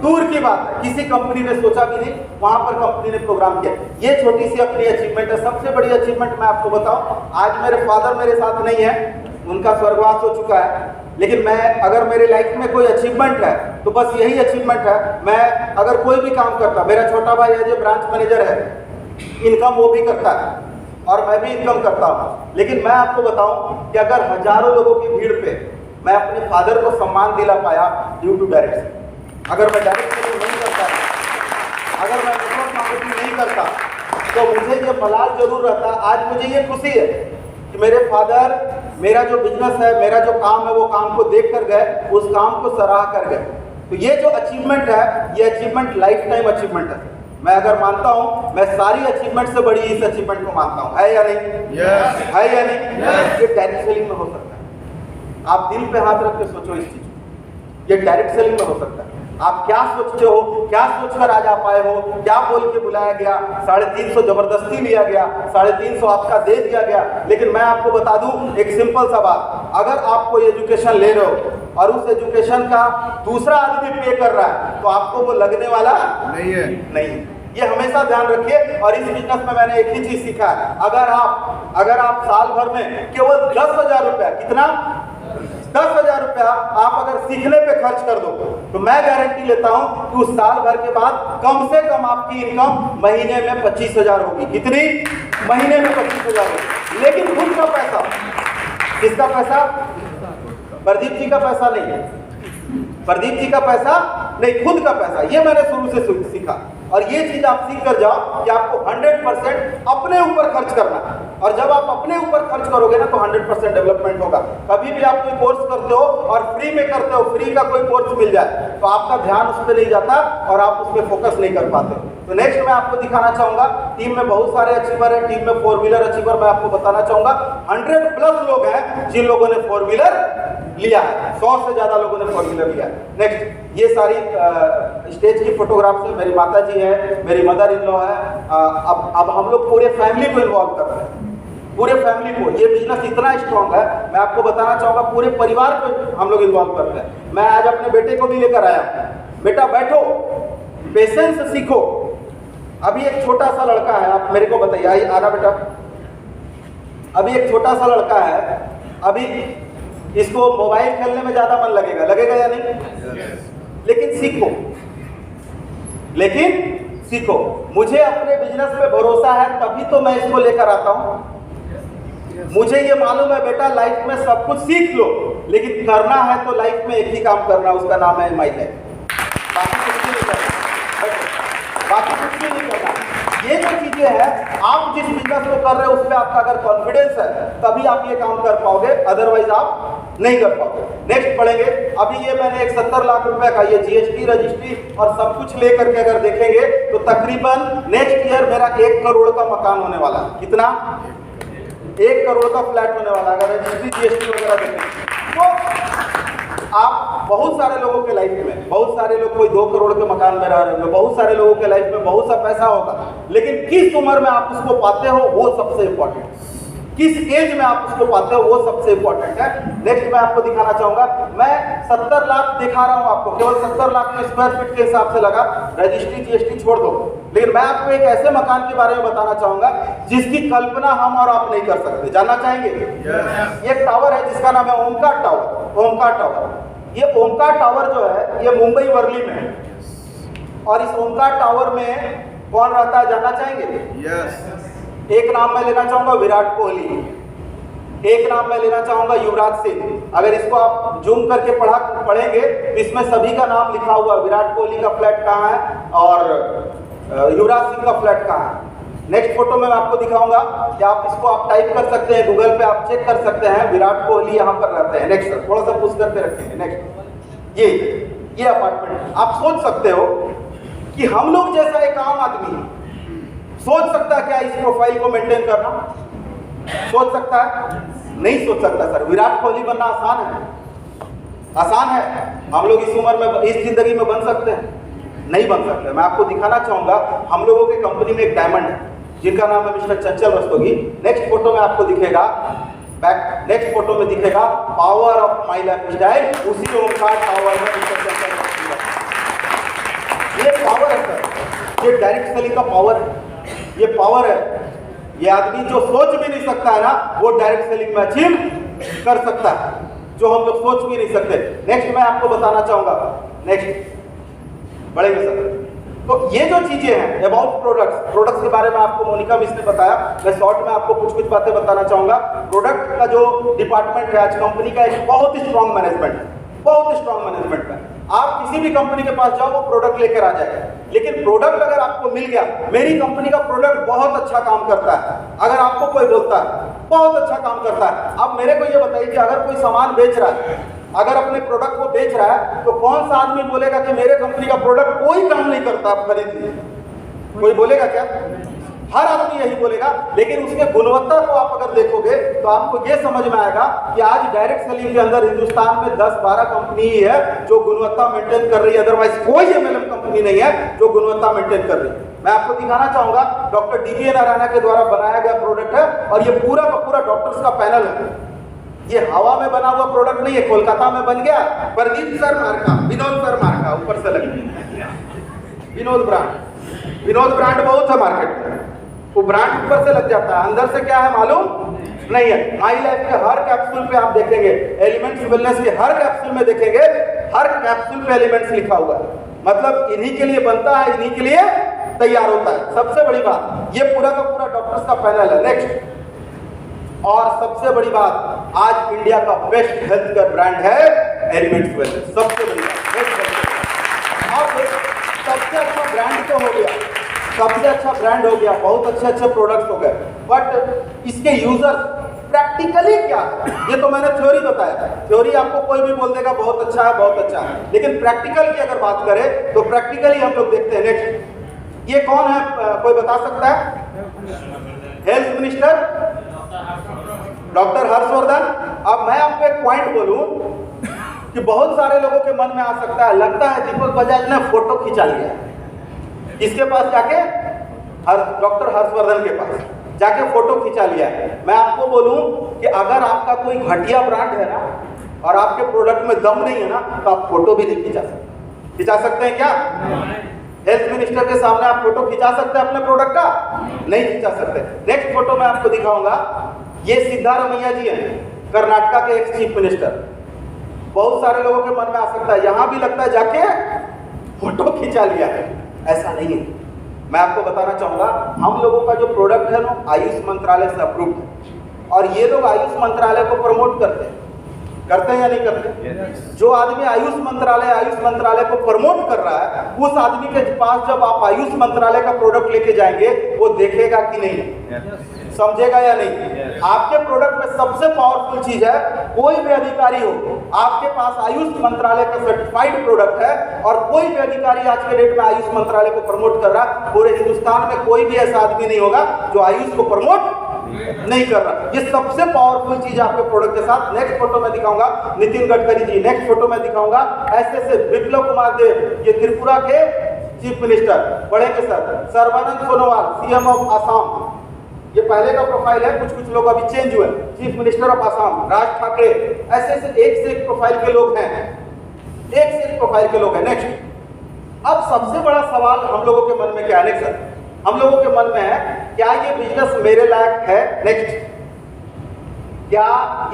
[SPEAKER 1] दूर की बात है, किसी कंपनी ने सोचा भी नहीं, वहां पर कंपनी ने प्रोग्राम किया। ये छोटी सी अपनी अचीवमेंट है। सबसे बड़ी अचीवमेंट मैं आपको बताऊं, आज मेरे फादर मेरे साथ नहीं है, उनका स्वर्गवास हो चुका है, लेकिन मैं अगर मेरे लाइफ में कोई अचीवमेंट है तो बस यही अचीवमेंट है। मैं अगर कोई भी काम करता, मेरा छोटा भाई है जो ब्रांच मैनेजर है, इनकम वो भी करता है और मैं भी इनकम करता हूँ, लेकिन मैं आपको बताऊं कि अगर हजारों लोगों की भीड़ पे मैं अपने फादर को सम्मान दिला पाया ड्यू टू डायरेक्ट। अगर मैं डायरेक्ट सेलिंग नहीं करता, अगर मैं नेटवर्क मार्केटिंग नहीं करता तो मुझे ये मलाल जरूर रहता। आज मुझे ये खुशी है कि मेरे फादर मेरा जो बिजनेस है, मेरा जो काम है, वो काम को देख कर गए, उस काम को सराह कर गए। तो ये जो अचीवमेंट है, ये अचीवमेंट लाइफ टाइम अचीवमेंट है। मैं अगर मानता हूं, मैं सारी अचीवमेंट से बड़ी इस अचीवमेंट को मानता हूं, है या नहीं? है या नहीं? ये डायरेक्ट सेलिंग में हो सकता है। आप दिल पे हाथ रख के सोचो इस चीज को, ये डायरेक्ट सेलिंग में हो सकता है। आप क्या सोचते हो, क्या सोचकर आज आप आए हो, क्या बोल के बुलाया गया, 350 जबरदस्ती लिया गया, 350 आपका दे दिया गया। लेकिन मैं आपको बता दूं एक सिंपल सा बात, अगर आप कोई एजुकेशन ले रहे हो और उस एजुकेशन का दूसरा आदमी पे कर रहा है तो आपको वो लगने वाला नहीं है। ये हमेशा ध्यान रखिए। और इस बिजनेस में मैंने एक ही चीज सीखा है, अगर आप साल भर में केवल 10,000 रुपया, कितना? 10,000 रुपया आप अगर सीखने पे खर्च कर दो तो मैं गारंटी लेता हूं कि उस साल भर के बाद कम से कम आपकी इनकम महीने में 25,000 होगी। कितनी? महीने में 25,000 होगी। लेकिन खुद का पैसा, किसका पैसा? प्रदीप जी का पैसा नहीं है, प्रदीप जी का पैसा नहीं, खुद का पैसा। ये मैंने शुरू से सीखा और ये चीज आप सीख कर जाओ कि आपको 100% अपने ऊपर खर्च करना है। और जब आप अपने ऊपर खर्च करोगे ना तो 100% डेवलपमेंट होगा। कभी भी आप कोई कोर्स करते हो और फ्री में करते हो, फ्री का कोई कोर्स मिल जाए तो आपका ध्यान उस पर नहीं जाता और आप उस पर फोकस नहीं कर पाते। तो नेक्स्ट मैं आपको दिखाना चाहूंगा, टीम में बहुत सारे अचीवर है, टीम में 4 व्हीलर अचीवर मैं आपको बताना चाहूंगा। 100+ लोग हैं जिन लोगों ने 4 व्हीलर लिया है, 100 से ज्यादा लोगों ने 4 व्हीलर लिया है। नेक्स्ट ये सारी स्टेज की फोटोग्राफ्स है, मेरी माता जी है, मेरी मदर इन लॉ है। अब हम लोग पूरे फैमिली को इन्वॉल्व कर रहे हैं, पूरे फैमिली को। ये बिजनेस इतना स्ट्रांग है, मैं आपको बताना चाहूंगा पूरे परिवार को हम लोग इन्वॉल्व करते हैं। मैं आज अपने बेटे को भी लेकर आया, बेटा बैठो, पेशेंस सीखो। अभी एक छोटा सा लड़का है, आप मेरे को बताइए, आना बेटा। अभी एक छोटा सा लड़का है, अभी इसको मोबाइल खेलने में ज्यादा मन लगेगा या नहीं? लेकिन सीखो। मुझे अपने बिजनेस पे भरोसा है तभी तो मैं इसको लेकर आता हूं। मुझे ये मालूम है बेटा लाइफ में सब कुछ सीख लो, लेकिन करना है तो लाइफ में एक ही काम करना, उसका नाम है माई लाइफ। बाकी कुछ भी नहीं करना। ये जो चीजें हैं, आप जिस बिजनेस को कर रहे हो उस पर आपका अगर कॉन्फिडेंस है तभी आप ये काम कर पाओगे, अदरवाइज आप नहीं कर पाओगे। नेक्स्ट पढ़ेंगे। अभी ये मैंने एक 70 लाख रुपए का ये जीएसटी रजिस्ट्री और सब कुछ लेकर के अगर देखेंगे तो तकरीबन नेक्स्ट ईयर मेरा 1 करोड़ का मकान होने वाला है। कितना? 1 करोड़ का फ्लैट होने वाला है अगर रजिस्ट्री जीएसटी वगैरह देखेंगे तो। आप बहुत सारे लोगों के लाइफ में, बहुत सारे लोग कोई 2 करोड़ के मकान में रह रहे होंगे, बहुत सारे लोगों के लाइफ में बहुत सा पैसा होगा, लेकिन किस उम्र में आप उसको पाते हो वो सबसे इंपॉर्टेंट, किस एज में आप उसको पाते हो वो सबसे इंपॉर्टेंट है। नेक्स्ट मैं आपको दिखाना चाहूंगा, मैं 70 लाख दिखा रहा हूं आपको, केवल 70 लाख में स्क्वायर फीट के हिसाब से लगा, रजिस्ट्री जीएसटी छोड़ दो। लेकिन मैं आपको एक ऐसे मकान के बारे में बताना चाहूंगा जिसकी कल्पना हम और आप नहीं कर सकते। जानना चाहेंगे? एक टावर है जिसका नाम है ओमकार टावर। ओमकार टावर, ये ओमकार टावर जो है ये मुंबई वर्ली में है और इस ओमकार टावर में कौन रहता है जानना चाहेंगे? एक नाम मैं लेना चाहूंगा विराट कोहली, एक नाम मैं लेना चाहूंगा युवराज सिंह। अगर इसको आप जूम करके पढ़ेंगे तो इसमें सभी का नाम लिखा हुआ, विराट कोहली का फ्लैट कहाँ है और युवराज सिंह का फ्लैट कहाँ है। नेक्स्ट फोटो में मैं आपको दिखाऊंगा कि आप इसको आप टाइप कर सकते हैं, गूगल पे आप चेक कर सकते हैं, विराट कोहली यहाँ पर रहते हैं। नेक्स्ट थोड़ा सा पुश करके रखेंगे। नेक्स्ट ये अपार्टमेंट। आप सोच सकते हो कि हम लोग जैसा एक आम आदमी सोच सकता है क्या इस प्रोफाइल को मेंटेन करना? सोच सकता है? नहीं सोच सकता सर। विराट कोहली बनना आसान है? आसान है? हम लोग इस उम्र में, इस जिंदगी में बन सकते हैं? नहीं बन सकते। मैं आपको दिखाना चाहूंगा, हम लोगों के कंपनी में एक डायमंड है जिनका नाम है मिस्टर चंचल रस्तोगी। नेक्स्ट फोटो में आपको दिखेगा, नेक्स्ट फोटो में दिखेगा power of my life style, उसी ओमकार टावर में मिस्टर चंचल रस्तोगी। ये पावर है सर, ये डायरेक्ट सेलिंग का पावर है, ये पावर है। ये आदमी जो सोच भी नहीं सकता है ना, वो डायरेक्ट सेलिंग में अचीव कर सकता है, जो हम लोग सोच भी नहीं सकते। नेक्स्ट मैं आपको बताना चाहूंगा, नेक्स्ट बढ़ेंगे सर। तो ये जो चीजें हैं अबाउट प्रोडक्ट्स के बारे में आपको मोनिका मिस ने बताया। मैं शॉर्ट में आपको कुछ बातें बताना चाहूंगा। प्रोडक्ट का जो डिपार्टमेंट है आज कंपनी का, एक बहुत ही स्ट्रॉन्ग मैनेजमेंट है, बहुत ही स्ट्रॉन्ग मैनेजमेंट है। आप किसी भी कंपनी के पास जाओ, वो प्रोडक्ट लेकर आ जाएगा, लेकिन प्रोडक्ट अगर आपको मिल गया, मेरी कंपनी का प्रोडक्ट बहुत अच्छा काम करता है, अगर आपको कोई बोलता है बहुत अच्छा काम करता है, आप मेरे को ये बताइए कि अगर कोई सामान बेच रहा है, अगर अपने प्रोडक्ट को बेच रहा है, तो कौन सा आदमी बोलेगा कि मेरे कंपनी का प्रोडक्ट कोई काम नहीं करता, आप खरीदिए? कोई बोलेगा क्या? हर आदमी यही बोलेगा। लेकिन उसके गुणवत्ता को आप अगर देखोगे तो आपको ये समझ में आएगा कि आज डायरेक्ट सेलिंग के अंदर हिंदुस्तान में 10-12 कंपनी ही है जो गुणवत्ता मेंटेन कर रही है, अदरवाइज कोई एमएलएम कंपनी नहीं है जो गुणवत्ता मेंटेन कर रही है। मैं आपको दिखाना चाहूंगा, डॉक्टर डीबी नारायण के द्वारा बनाया गया प्रोडक्ट है, और ये पूरा का पूरा डॉक्टर्स का पैनल है। ये हवा में बना हुआ प्रोडक्ट नहीं है, कोलकाता में बन गया, प्रदीप सर मार्का, विनोद सर मार्का ऊपर से लग गया, विनोद ब्रांड बहुत है मार्केट में, वो ब्रांड ऊपर से लग जाता है, अंदर से क्या है मालूम नहीं है। माई लाइफ के हर कैप्सूल पे आप देखेंगे, एलिमेंट्स वेलनेस के हर कैप्सूल में देखेंगे, हर कैप्सूल पे एलिमेंट्स लिखा हुआ है, मतलब इन्हीं के लिए बनता है, इन्हीं के लिए तैयार होता है। सबसे बड़ी बात, ये पूरा का पूरा डॉक्टर्स का पैनल है। नेक्स्ट, और सबसे बड़ी बात, आज इंडिया का बेस्ट हेल्थ केयर ब्रांड है एलिमेंट्स वेलनेस, सबसे बड़ी बात। अब सबसे अच्छा ब्रांड तो हो गया, सबसे अच्छा ब्रांड हो गया, बहुत अच्छे अच्छे प्रोडक्ट्स हो गए, बट इसके यूजर्स प्रैक्टिकली क्या है? ये तो मैंने थ्योरी बताया, थ्योरी आपको कोई भी बोल देगा बहुत अच्छा है, बहुत अच्छा है, लेकिन प्रैक्टिकल की अगर बात करें तो प्रैक्टिकली हम लोग देखते हैं। नेक्स्ट, ये कौन है, कोई बता सकता है? Health minister doctor Harshvardhan. अब मैं आपको एक पॉइंट बोलूं कि बहुत सारे लोगों के मन में आ सकता है, लगता है दीपक बजाज ने फोटो खिंचा लिया, इसके पास जाके, डॉक्टर हर्षवर्धन के पास जाके फोटो खिंचा लिया है। मैं आपको बोलूं कि अगर आपका कोई घटिया ब्रांड है ना, और आपके प्रोडक्ट में दम नहीं है ना, तो आप फोटो भी नहीं खिंचा सकते। खिंचा सकते हैं क्या? हेल्थ मिनिस्टर के सामने आप फोटो खिंचा सकते हैं अपने प्रोडक्ट का? नहीं खिंचा सकते। नेक्स्ट फोटो मैं आपको दिखाऊंगा, ये सिद्धारमैया जी हैं, कर्नाटका के एक्स चीफ मिनिस्टर। बहुत सारे लोगों के मन में आ सकता है, यहां भी लगता है जाके फोटो खिंचा लिया है, ऐसा नहीं है। मैं आपको बताना चाहूंगा, हम लोगों का जो प्रोडक्ट है ना, आयुष मंत्रालय से अप्रूव्ड है, और ये लोग आयुष मंत्रालय को प्रमोट करते हैं या नहीं करते? जो आदमी आयुष मंत्रालय को प्रमोट कर रहा है, उस आदमी के पास जब आप आयुष मंत्रालय का प्रोडक्ट लेके जाएंगे, वो देखेगा कि नहीं, समझेगा या नहीं? आपके प्रोडक्ट में सबसे पावरफुल चीज है, कोई भी अधिकारी हो, आपके पास आयुष मंत्रालय का सर्टिफाइड प्रोडक्ट है, और कोई भी अधिकारी आज के डेट में आयुष मंत्रालय को प्रमोट कर रहा, पूरे हिंदुस्तान में कोई भी ऐसा आदमी नहीं होगा जो आयुष को प्रमोट नहीं कर रहा। ये सबसे पावरफुल चीज आपके प्रोडक्ट के साथ। नेक्स्ट फोटो में दिखाऊंगा नितिन गडकरी जी, नेक्स्ट फोटो में दिखाऊंगा ऐसे विप्लव कुमार देव, ये त्रिपुरा के चीफ मिनिस्टर, बड़े के sir, Sarbananda Sonowal CM of Assam, ये पहले का प्रोफाइल है, कुछ लोग अभी चेंज हुए, chief minister of Assam, Raj Thackeray, ऐसे एक से एक प्रोफाइल के लोग हैं, एक से एक प्रोफाइल के लोग हैं। नेक्स्ट, अब सबसे बड़ा सवाल हम लोगों के मन में क्या है? नेक्स्ट सर, हम लोगों के मन में है, क्या ये बिजनेस मेरे लायक है? नेक्स्ट, क्या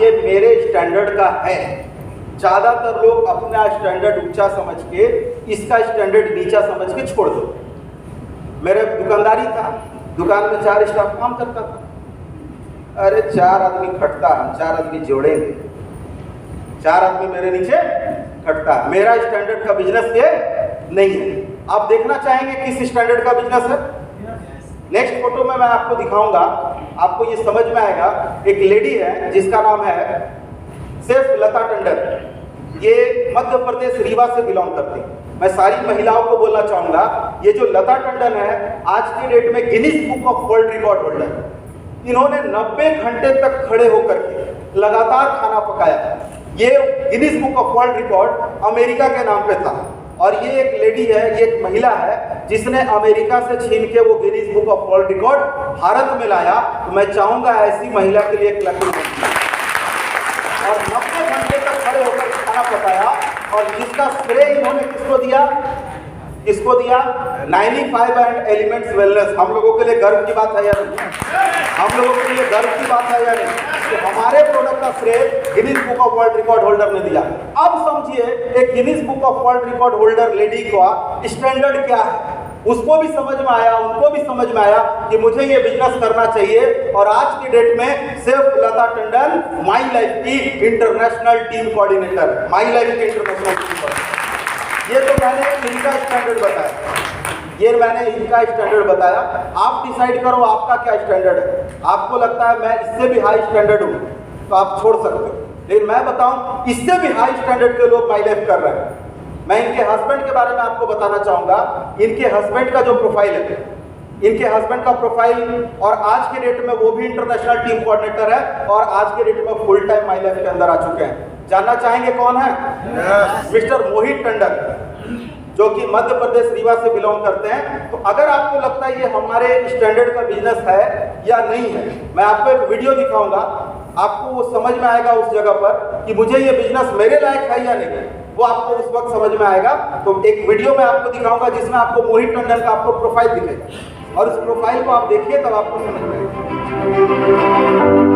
[SPEAKER 1] ये मेरे स्टैंडर्ड का है? ज्यादातर लोग अपना स्टैंडर्ड ऊंचा समझ के इसका स्टैंडर्ड नीचा समझ के छोड़ दो। मेरे दुकानदारी था, दुकान में 4 स्टाफ काम करता था, अरे 4 आदमी खटता, हम 4 आदमी जोड़ेंगे, 4 आदमी मेरे नीचे खटता, मेरा स्टैंडर्ड का बिजनेस ये नहीं है। आप देखना चाहेंगे किस स्टैंडर्ड का बिजनेस है? नेक्स्ट फोटो में मैं आपको दिखाऊंगा, आपको ये समझ में आएगा। एक लेडी है जिसका नाम है सेफ लता टंडन, ये मध्य प्रदेश रीवा से बिलोंग करती हैं। मैं सारी महिलाओं को बोलना चाहूंगा, ये जो लता टंडन है आज की डेट में Guinness book of world record holder है। इन्होंने 90 घंटे तक खड़े होकर के लगातार खाना पकाया। ये Guinness book of world record America के नाम पे था और ये एक लेडी है, ये एक महिला है जिसने अमेरिका से छीन के वो Guinness book of world record Bharat में लाया। तो मैं चाहूंगा ऐसी महिला के लिए एक लकी और 90 घंटे तक खड़े होकर खाना पकाया और जिसका श्रेय इन्होंने किसको दिया? किसको दिया? 95 एंड एलिमेंट्स वेलनेस। हम लोगों के लिए गर्व की बात है या नहीं? हम लोगों के लिए गर्व की बात है या नहीं? तो हमारे प्रोडक्ट का श्रेय Guinness book of world record holder ने दिया। अब समझिए एक Guinness book of world record holder lady का स्टैंडर्ड क्या है, उसको भी समझ में आया, उनको भी समझ में आया कि मुझे ये बिजनेस करना चाहिए। और आज की डेट में सिर्फ लता टंडन माई लाइफ की international team coordinator, my life की इंटरनेशनल टीम कोऑर्डिनेटर। ये तो मैंने इनका स्टैंडर्ड बताया, ये मैंने इनका स्टैंडर्ड बताया। आप डिसाइड करो आपका क्या स्टैंडर्ड है। आपको लगता है मैं इससे भी हाई स्टैंडर्ड हूँ तो आप छोड़ सकते हो, लेकिन मैं बताऊं इससे भी हाई स्टैंडर्ड के लोग माई लाइफ कर रहे हैं। मैं इनके हस्बैंड के बारे में आपको बताना चाहूंगा। इनके हस्बैंड का जो प्रोफाइल है, इनके हस्बैंड का प्रोफाइल, और आज के डेट में वो भी इंटरनेशनल टीम कोऑर्डिनेटर है और आज के डेट में फुल टाइम माई लाइफ के अंदर आ चुके हैं। जानना चाहेंगे कौन है? मिस्टर मोहित टंडन, जो कि मध्य प्रदेश रीवा से बिलोंग करते हैं। तो अगर आपको लगता है ये हमारे स्टैंडर्ड का बिजनेस है या नहीं है, मैं आपको एक वीडियो दिखाऊंगा, आपको वो समझ में आएगा उस जगह पर कि मुझे ये बिजनेस मेरे लायक है या नहीं, वो आपको उस वक्त समझ में आएगा। तो एक वीडियो मैं आपको दिखाऊंगा जिसमें आपको मोहित टंडन का आपको प्रोफाइल दिखेगा और उस प्रोफाइल को आप देखिए तब आपको समझ में आएगा।